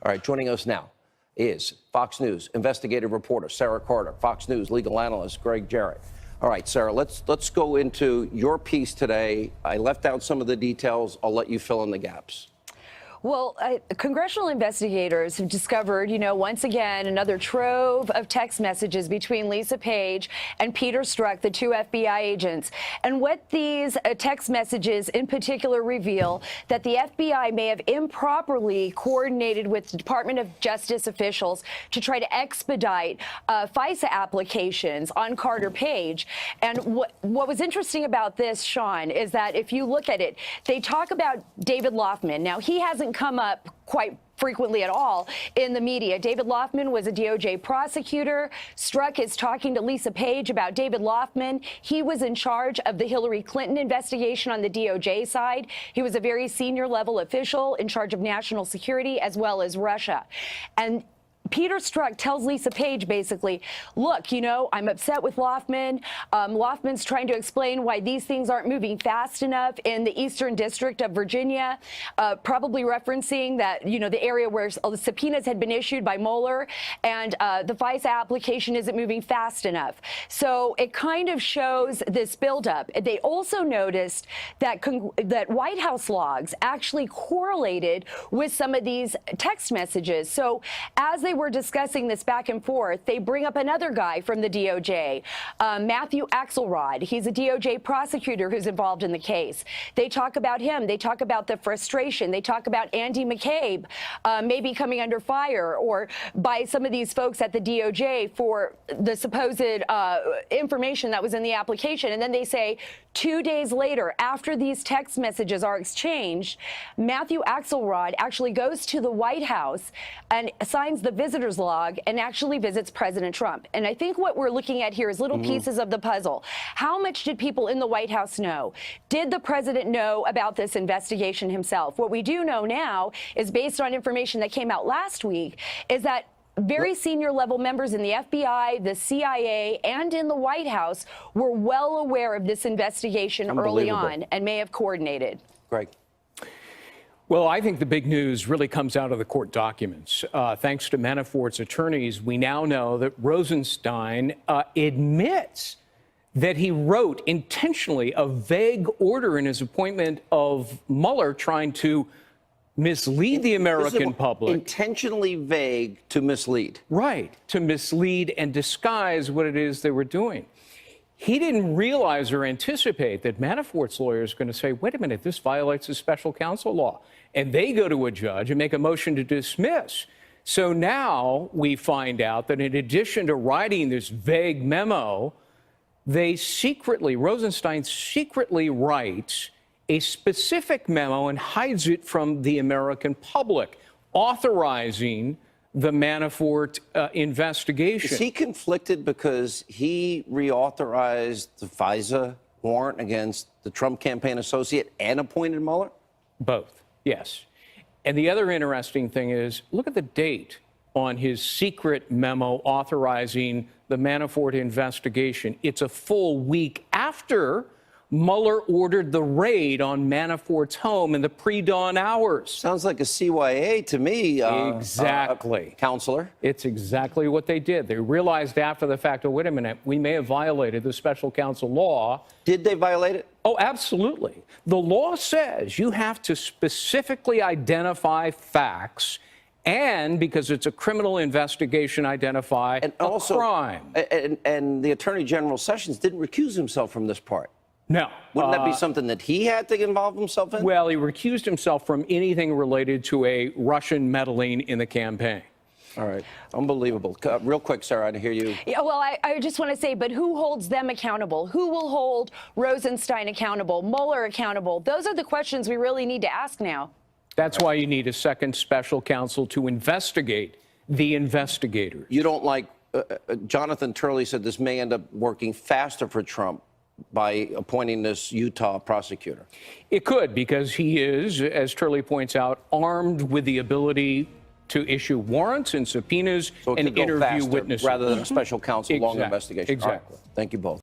All right, joining us now is Fox News investigative reporter Sara, Fox News legal analyst Gregg Jarrett. All right, Sara, let's go into your piece today. I left out some of the details. I'll let you fill in the gaps. Well, congressional investigators have discovered, once again, another trove of text messages between Lisa Page and Peter Strzok, the two FBI agents. And what these text messages in particular reveal that the FBI may have improperly coordinated with the Department of Justice officials to try to expedite FISA applications on Carter Page. And what was interesting about this, Sean, is that if you look at it, they talk about David Loffman. Now, he hasn't come up quite frequently at all in the media. David Loffman was a DOJ prosecutor. Strzok is talking to Lisa Page about David Loffman. He was in charge of the Hillary Clinton investigation on the DOJ side. He was a very senior level official in charge of national security as well as Russia. And Peter Strzok tells Lisa Page basically, look, I'm upset with Loffman. Loffman's trying to explain why these things aren't moving fast enough in the Eastern District of Virginia, probably referencing that, the area where the subpoenas had been issued by Mueller, and the FISA application isn't moving fast enough. So it kind of shows this buildup. They also noticed that that White House logs actually correlated with some of these text messages. So as they were discussing this back and forth, they bring up another guy from the DOJ, Matthew Axelrod. He's a DOJ prosecutor who's involved in the case. They talk about him. They talk about the frustration. They talk about Andy McCabe maybe coming under fire or by some of these folks at the DOJ for the supposed information that was in the application. And then they say 2 days later, after these text messages are exchanged, Matthew Axelrod actually goes to the White House and signs the visitor's log and actually visits President Trump. And I think what we're looking at here is little pieces of the puzzle. How much did people in the White House know? Did the president know about this investigation himself? What we do know now is, based on information that came out last week, is that very senior level members in the FBI, the CIA, and in the White House were well aware of this investigation early on and may have coordinated. Greg. Well, I think the big news really comes out of the court documents. Thanks to Manafort's attorneys, we now know that Rosenstein admits that he wrote intentionally a vague order in his appointment of Mueller, trying to mislead the American public. Intentionally vague to mislead. Right, to mislead and disguise what it is they were doing. He didn't realize or anticipate that Manafort's lawyer is going to say, wait a minute, this violates the special counsel law. And they go to a judge and make a motion to dismiss. So now we find out that in addition to writing this vague memo, Rosenstein secretly writes a specific memo and hides it from the American public, authorizing the Manafort investigation. Is he conflicted because he reauthorized the FISA warrant against the Trump campaign associate and appointed Mueller? Both, yes. And the other interesting thing is, look at the date on his secret memo authorizing the Manafort investigation. It's a full week after Mueller ordered the raid on Manafort's home in the pre-dawn hours. Sounds like a CYA to me. Exactly. Counselor. It's exactly what they did. They realized after the fact, oh, wait a minute, we may have violated the special counsel law. Did they violate it? Oh, absolutely. The law says you have to specifically identify facts and, because it's a criminal investigation, identify a crime. And the Attorney General Sessions didn't recuse himself from this part. No. Wouldn't that be something that he had to involve himself in? Well, he recused himself from anything related to a Russian meddling in the campaign. All right. Unbelievable. Real quick, Sara, I hear you. Yeah, well, I just want to say, but who holds them accountable? Who will hold Rosenstein accountable, Mueller accountable? Those are the questions we really need to ask now. That's why you need a second special counsel to investigate the investigators. You don't like, Jonathan Turley said this may end up working faster for Trump by appointing this Utah prosecutor. It could, because he is, as Turley points out, armed with the ability to issue warrants and subpoenas and interview witnesses. Rather than a special counsel long investigation. Exactly. Right. Thank you both.